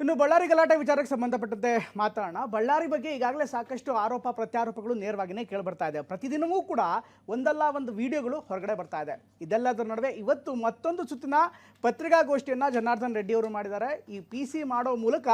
ಇನ್ನು ಬಳ್ಳಾರಿ ಗಲಾಟೆ ವಿಚಾರಕ್ಕೆ ಸಂಬಂಧಪಟ್ಟಂತೆ ಮಾತಾಡೋಣ. ಬಳ್ಳಾರಿ ಬಗ್ಗೆ ಈಗಾಗಲೇ ಸಾಕಷ್ಟು ಆರೋಪ ಪ್ರತ್ಯಾರೋಪಗಳು ನೇರವಾಗಿಯೇ ಕೇಳಿಬರ್ತಾ ಇದೆ. ಪ್ರತಿದಿನವೂ ಕೂಡ ಒಂದಲ್ಲ ಒಂದು ವಿಡಿಯೋಗಳು ಹೊರಗಡೆ ಬರ್ತಾ ಇದೆ. ಇದೆಲ್ಲದರ ನಡುವೆ ಇವತ್ತು ಮತ್ತೊಂದು ಸುತ್ತಿನ ಪತ್ರಿಕಾಗೋಷ್ಠಿಯನ್ನು ಜನಾರ್ದನ್ ರೆಡ್ಡಿ ಅವರು ಮಾಡಿದ್ದಾರೆ. ಈ PC ಮಾಡೋ ಮೂಲಕ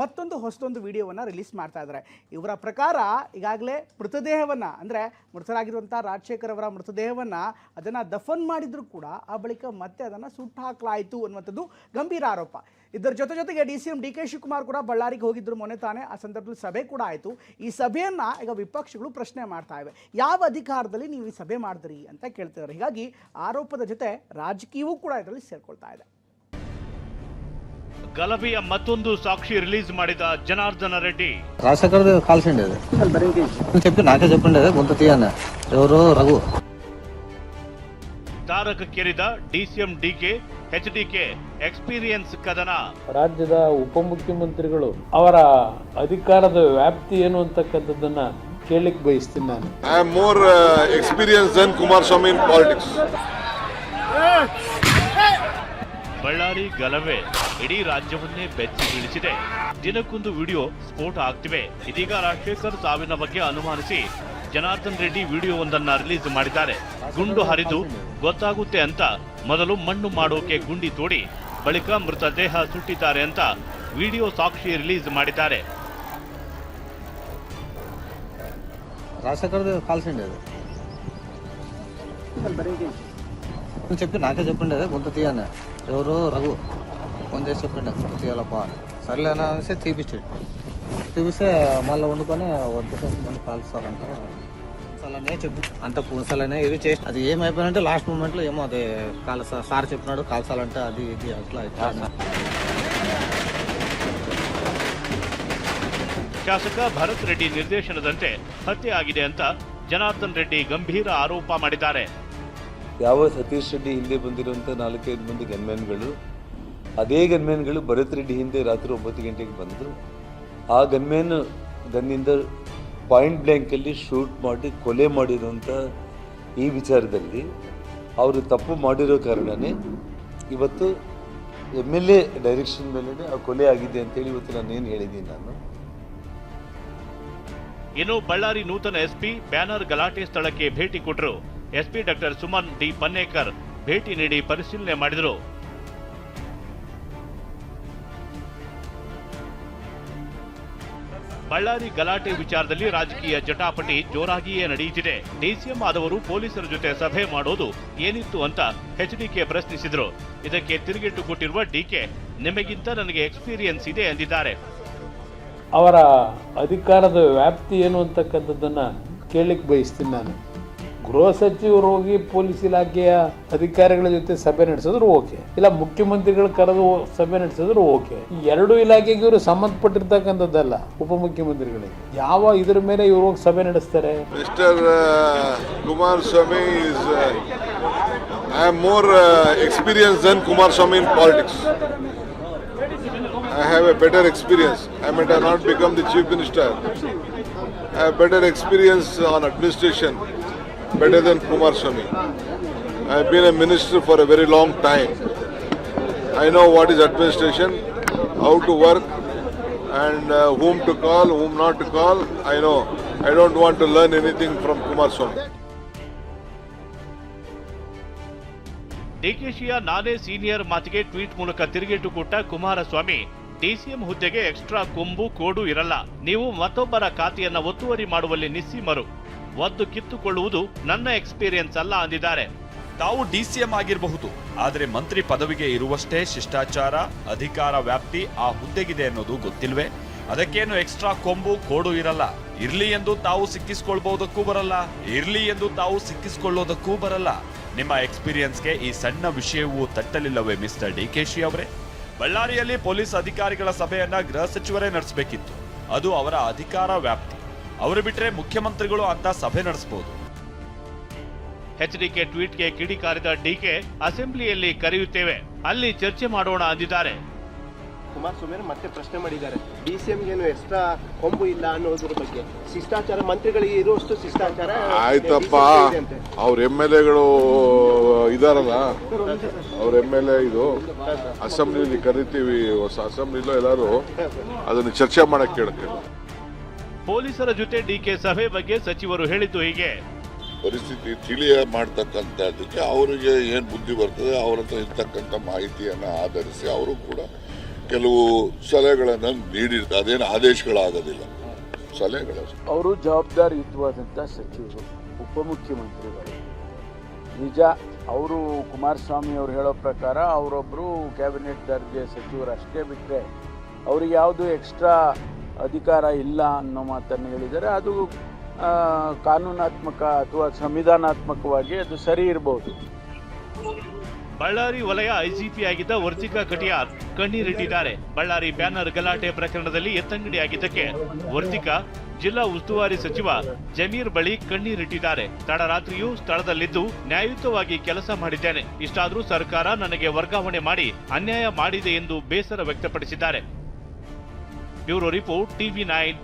ಮತ್ತೊಂದು ಹೊಸದೊಂದು ವಿಡಿಯೋವನ್ನು ರಿಲೀಸ್ ಮಾಡ್ತಾ ಇದ್ದಾರೆ. ಇವರ ಪ್ರಕಾರ ಈಗಾಗಲೇ ಮೃತದೇಹವನ್ನು ಅಂದರೆ ಮೃತರಾಗಿರುವಂಥ ರಾಜಶೇಖರ್ ಅವರ ಮೃತದೇಹವನ್ನು ಅದನ್ನು ದಫನ್ ಮಾಡಿದರೂ ಕೂಡ ಆ ಬಳಿಕ ಮತ್ತೆ ಅದನ್ನು ಸುಟ್ಟು ಹಾಕಲಾಯಿತು ಅನ್ನುವಂಥದ್ದು ಗಂಭೀರ ಆರೋಪ. ಇದರ ಜೊತೆಗೆ DCM DK ಶಿವಕುಮಾರ್ ಕೂಡ ಬಳ್ಳಾರಿಗೆ ಹೋಗಿದ್ದರು ಮೊನ್ನೆ ತಾನೇ. ಆ ಸಂದರ್ಭದಲ್ಲಿ ಸಭೆ ಕೂಡ ಆಯಿತು. ಈ ಸಭೆಯನ್ನು ಈಗ ವಿಪಕ್ಷಗಳು ಪ್ರಶ್ನೆ ಮಾಡ್ತಾ ಇವೆ. ಯಾವ ಅಧಿಕಾರದಲ್ಲಿ ನೀವು ಈ ಸಭೆ ಮಾಡಿದ್ರಿ ಅಂತ ಕೇಳ್ತಿದ್ದಾರೆ. ಹೀಗಾಗಿ ಆರೋಪದ ಜೊತೆ ರಾಜಕೀಯವೂ ಕೂಡ ಇದರಲ್ಲಿ ಸೇರ್ಕೊಳ್ತಾ ಇದೆ. ಗಲಭೆಯ ಮತ್ತೊಂದು ಸಾಕ್ಷಿ ರಿಲೀಸ್ ಮಾಡಿದ ಜನಾರ್ದನ ರೆಡ್ಡಿ. రాజశేఖర్ కాల్సిండే చెప్పి నాకే చెప్పిండే కొంత తీయన్న ఎవరు Raghu ತಾರಕಕ್ಕೇರಿದ DCM DK HDK experience ಕದನ. ರಾಜ್ಯದ ಉಪಮುಖ್ಯಮಂತ್ರಿಗಳು ಅವರ ಅಧಿಕಾರದ ವ್ಯಾಪ್ತಿ ಏನು ಅಂತಕ್ಕಂಥದ್ದನ್ನ ಕೇಳಲಿಕ್ಕೆ ಬಯಸ್ತೀನಿ ನಾನು. I am more experienced than Kumaraswamy in politics. Ballari ಗಲಭೆ ಇಡೀ ರಾಜ್ಯವನ್ನೇ ಬೆಚ್ಚಿ ಬೀಳಿಸಿದೆ. ದಿನಕ್ಕೊಂದು ವಿಡಿಯೋ ಸ್ಫೋಟ ಆಗ್ತಿವೆ. ಇದೀಗ ರಾಜಶೇಖರ್ ಸಾವಿನ ಬಗ್ಗೆ ಅನುಮಾನಿಸಿ ಜನಾರ್ದನ್ ರೆಡ್ಡಿ ವಿಡಿಯೋವೊಂದನ್ನ ರಿಲೀಸ್ ಮಾಡಿದ್ದಾರೆ. ಗುಂಡು ಹರಿದು ಗೊತ್ತಾಗುತ್ತೆ ಅಂತ ಮೊದಲು ಮಣ್ಣು ಮಾಡೋಕೆ ಗುಂಡಿ ತೋಡಿ ಬಳಿಕ ಮೃತದೇಹ ಸುಟ್ಟಿದ್ದಾರೆ ಅಂತ ವಿಡಿಯೋ ಸಾಕ್ಷಿ ರಿಲೀಸ್ ಮಾಡಿದ್ದಾರೆ. రాజశేఖర్ కాల్సిండే చెప్పి నాకే చెప్పిండే కొంత తీయన్న ఎవరు రఘు ఫోన్ చేసి చెప్పిండే తీయాలప్ప సర్లేనా అనేసి తీపిస్తే మళ్ళీ వండుకొని వద్దు కాల్స్తారంట పూసలనే చెప్పి అంత పూసలనే ఇది చేసి అది ఏమైపోయినంటే లాస్ట్ మూమెంట్లో ఏమో అది సార్ చెప్పినాడు కాల్సాలంటే అది ఇది అట్లా ಶಾಸಕ ಭರತ್ ರೆಡ್ಡಿ ನಿರ್ದೇಶನದಂತೆ ಹತ್ಯೆ ಆಗಿದೆ ಅಂತ ಜನಾರ್ದನ್ ರೆಡ್ಡಿ ಗಂಭೀರ ಆರೋಪ ಮಾಡಿದ್ದಾರೆ. ಯಾವ ಸತೀಶ್ ರೆಡ್ಡಿ ಹಿಂದೆ ಬಂದಿರುವಂಥ 4-5 ಮಂದಿ ಗನ್ಮ್ಯಾನ್ಗಳು, ಅದೇ ಗನ್ಮ್ಯಾನ್ಗಳು ಭರತ್ ರೆಡ್ಡಿ ಹಿಂದೆ ರಾತ್ರಿ 9 ಗಂಟೆಗೆ ಬಂದು ಆ ಗನ್ನಿಂದ ಪಾಯಿಂಟ್ ಬ್ಲ್ಯಾಂಕಲ್ಲಿ ಶೂಟ್ ಮಾಡಿ ಕೊಲೆ ಮಾಡಿರುವಂಥ ಈ ವಿಚಾರದಲ್ಲಿ ಅವರು ತಪ್ಪು ಮಾಡಿರೋ ಕಾರಣನೇ ಇವತ್ತು MLA ಡೈರೆಕ್ಷನ್ ಮೇಲೆ ಆ ಕೊಲೆ ಆಗಿದೆ ಅಂತೇಳಿ ಇವತ್ತು ನಾನೇನು ಹೇಳಿದ್ದೀನಿ ನಾನು. ಇನ್ನು ಬಳ್ಳಾರಿ ನೂತನ SP ಬ್ಯಾನರ್ ಗಲಾಟೆ ಸ್ಥಳಕ್ಕೆ ಭೇಟಿ ಕೊಟ್ಟರು. SP doctor Suman D Pannekar ಭೇಟಿ ನೀಡಿ ಪರಿಶೀಲನೆ ಮಾಡಿದರು. ಬಳ್ಳಾರಿ ಗಲಾಟೆ ವಿಚಾರದಲ್ಲಿ ರಾಜಕೀಯ ಜಟಾಪಟಿ ಜೋರಾಗಿಯೇ ನಡೆಯುತ್ತಿದೆ. DCM ಆದವರು ಪೊಲೀಸರ ಜೊತೆ ಸಭೆ ಮಾಡೋದು ಏನಿತ್ತು ಅಂತ HDK ಪ್ರಶ್ನಿಸಿದರು. ಇದಕ್ಕೆ ತಿರುಗೇಟು ಕೊಟ್ಟಿರುವ DK ನಿಮಗಿಂತ ನನಗೆ ಎಕ್ಸ್ಪೀರಿಯನ್ಸ್ ಇದೆ ಎಂದಿದ್ದಾರೆ. ಅವರ ಅಧಿಕಾರದ ವ್ಯಾಪ್ತಿ ಏನು ಅಂತಕ್ಕಂಥದ್ದನ್ನ ಕೇಳಲಿಕ್ಕೆ ಬಯಸ್ತೀನಿ ನಾನು. ಗೃಹ ಸಚಿವರು ಹೋಗಿ ಪೊಲೀಸ್ ಇಲಾಖೆಯ ಅಧಿಕಾರಿಗಳ ಜೊತೆ ಸಭೆ ನಡೆಸಿದ್ರು ಓಕೆ, ಇಲ್ಲ ಮುಖ್ಯಮಂತ್ರಿಗಳು ಕರೆದು ಸಭೆ ನಡೆಸಿದ್ರು ಓಕೆ. ಈ ಎರಡು ಇಲಾಖೆಗೆ ಇವರು ಸಂಬಂಧಪಟ್ಟಿರ್ತಕ್ಕಂಥದ್ದಲ್ಲ, ಉಪಮುಖ್ಯಮಂತ್ರಿಗಳಿಗೆ. ಯಾವ ಇದ್ರ ಮೇಲೆ ಇವರು ಹೋಗಿ ಸಭೆ ನಡೆಸ್ತಾರೆ? Mr. Kumaraswamy is I am more experienced than Kumaraswamy in politics. I have a better experience. I might have not become the chief minister. I have better experience on administration, better than Kumaraswamy. I have been a minister for a very long time. I know what is administration, how to work, and whom to call, whom not to call. I know. I don't want to learn anything from Kumaraswamy. DKಶಿಯ ನಾನೇ senior ಮಾತಿಗೆ tweet ಮೂಲಕ ತಿರುಗೇಟು ಕೊಟ್ಟ Kumaraswamy, DCM ಹುದ್ದೆಗೆ extra ಕೊಂಬು ಕೋಡು ಇರಲ್ಲ. ನೀವು ಮತ್ತೊಬ್ಬರ ಖಾತೆಯನ್ನ ಒತ್ತುವರಿ ಮಾಡುವಲ್ಲಿ ನಿಸ್ಸೀಮರು. ಒದ್ದು ಕಿತ್ತುಕೊಳ್ಳುವುದು ನನ್ನ ಎಕ್ಸ್ಪೀರಿಯನ್ಸ್ ಅಲ್ಲ ಅಂದಿದ್ದಾರೆ. ತಾವು DCM ಆಗಿರಬಹುದು, ಆದರೆ ಮಂತ್ರಿ ಪದವಿಗೆ ಇರುವಷ್ಟೇ ಶಿಷ್ಟಾಚಾರ, ಅಧಿಕಾರ ವ್ಯಾಪ್ತಿ ಆ ಹುದ್ದೆಗಿದೆ ಅನ್ನೋದು ಗೊತ್ತಿಲ್ವೇ? ಅದಕ್ಕೇನು ಎಕ್ಸ್ಟ್ರಾ ಕೊಂಬು ಕೋಡು ಇರಲ್ಲ. ಇರ್ಲಿ ಎಂದು ತಾವು ಸಿಕ್ಕಿಸ್ಕೊಳ್ಬಹುದಕ್ಕೂ ಬರಲ್ಲ, ಇರ್ಲಿ ಎಂದು ತಾವು ಸಿಕ್ಕಿಸ್ಕೊಳ್ಳೋದಕ್ಕೂ ಬರಲ್ಲ. ನಿಮ್ಮ ಎಕ್ಸ್ಪೀರಿಯನ್ಸ್ಗೆ ಈ ಸಣ್ಣ ವಿಷಯವೂ ತಟ್ಟಲಿಲ್ಲವೇ ಮಿಸ್ಟರ್ DKಶಿ ಅವರೇ? ಬಳ್ಳಾರಿಯಲ್ಲಿ ಪೊಲೀಸ್ ಅಧಿಕಾರಿಗಳ ಸಭೆಯನ್ನ ಗೃಹ ಸಚಿವರೇ ನಡೆಸಬೇಕಿತ್ತು. ಅದು ಅವರ ಅಧಿಕಾರ ವ್ಯಾಪ್ತಿ. ಅವರು ಬಿಟ್ರೆ ಮುಖ್ಯಮಂತ್ರಿಗಳು ಅಂತ ಸಭೆ ನಡೆಸಬಹುದು. HDK ಟ್ವೀಟ್ಗೆ ಕಿಡಿಕಾರಿದ DK, ಅಸೆಂಬ್ಲಿಯಲ್ಲಿ ಕರೆಯುತ್ತೇವೆ, ಅಲ್ಲಿ ಚರ್ಚೆ ಮಾಡೋಣ ಅಂದಿದ್ದಾರೆ. ಕುಮಾರಸ್ವಾಮಿ ಮತ್ತೆ ಪ್ರಶ್ನೆ ಮಾಡಿದ್ದಾರೆ. DCMಗೆ ಏನು ಎಕ್ಸ್ಟ್ರಾ ಕೊಂಬು ಇಲ್ಲ ಅನ್ನೋದ್ರ ಬಗ್ಗೆ. ಶಿಷ್ಟಾಚಾರ ಮಂತ್ರಿಗಳಿಗೆ ಇರುವಷ್ಟು ಶಿಷ್ಟಾಚಾರ ಆಯ್ತಪ್ಪ, ಅವ್ರ MLAಗಳು ಇದಾರಲ್ಲ, ಅವ್ರ MLA ಇದು ಅಸೆಂಬ್ಲಿಲಿ ಕರಿತೀವಿ, ಹೊಸ ಅಸೆಂಬ್ಲಿಲೋ ಎಲ್ಲಾರು ಅದನ್ನು ಚರ್ಚೆ ಮಾಡಕ್ ಕೇಳಕ್ಕೆ. ಪೊಲೀಸರ ಜೊತೆ DK ಸಭೆ ಬಗ್ಗೆ ಸಚಿವರು ಹೇಳಿದ್ದು ಹೀಗೆ. ಪರಿಸ್ಥಿತಿ ತಿಳಿಯ ಮಾಡ್ತಕ್ಕಂಥದ್ದಕ್ಕೆ ಅವರಿಗೆ ಏನು ಬುದ್ಧಿ ಬರ್ತದೆ ಅವರ ಹತ್ರ ಇರ್ತಕ್ಕಂಥ ಮಾಹಿತಿಯನ್ನು ಆಧರಿಸಿ ಅವರು ಕೂಡ ಕೆಲವು ಸಲಹೆಗಳನ್ನು ನೀಡಿರ್ತಾರೆ. ಅದೇನು ಆದೇಶಗಳಾಗೋದಿಲ್ಲ, ಸಲಹೆಗಳು. ಅವರು ಜವಾಬ್ದಾರಿಯುತವಾದಂಥ ಸಚಿವರು, ಉಪಮುಖ್ಯಮಂತ್ರಿಗಳು. ನಿಜ, ಅವರು ಕುಮಾರಸ್ವಾಮಿ ಅವರು ಹೇಳೋ ಪ್ರಕಾರ ಅವರೊಬ್ಬರು ಕ್ಯಾಬಿನೆಟ್ ದರ್ಜೆ ಸಚಿವರು ಅಷ್ಟೇ ಬಿಟ್ಟರೆ ಅವ್ರಿಗೆ ಯಾವುದು ಎಕ್ಸ್ಟ್ರಾ ಅಧಿಕಾರ ಇಲ್ಲ ಅನ್ನೋ ಮಾತನ್ನು ಹೇಳಿದರೆ ಅದು ಕಾನೂನಾತ್ಮಕ ಅಥವಾ ಸಂವಿಧಾನಾತ್ಮಕವಾಗಿ ಅದು ಸರಿ ಇರಬಹುದು. ಬಳ್ಳಾರಿ ವಲಯ IGP ಆಗಿದ್ದ ವರ್ತಿಕಾ ಕಟಿಯಾರ್ ಕಣ್ಣೀರಿಟ್ಟಿದ್ದಾರೆ. ಬಳ್ಳಾರಿ ಬ್ಯಾನರ್ ಗಲಾಟೆ ಪ್ರಕರಣದಲ್ಲಿ ಎತ್ತಂಗಡಿಯಾಗಿದ್ದಕ್ಕೆ ವರ್ತಿಕಾ ಜಿಲ್ಲಾ ಉಸ್ತುವಾರಿ ಸಚಿವ ಜಮೀರ್ ಬಳಿ ಕಣ್ಣೀರಿಟ್ಟಿದ್ದಾರೆ. ತಡರಾತ್ರಿಯೂ ಸ್ಥಳದಲ್ಲಿದ್ದು ನ್ಯಾಯಯುತವಾಗಿ ಕೆಲಸ ಮಾಡಿದ್ದೇನೆ, ಇಷ್ಟಾದರೂ ಸರ್ಕಾರ ನನಗೆ ವರ್ಗಾವಣೆ ಮಾಡಿ ಅನ್ಯಾಯ ಮಾಡಿದೆ ಎಂದು ಬೇಸರ ವ್ಯಕ್ತಪಡಿಸಿದ್ದಾರೆ. Bureau report TV9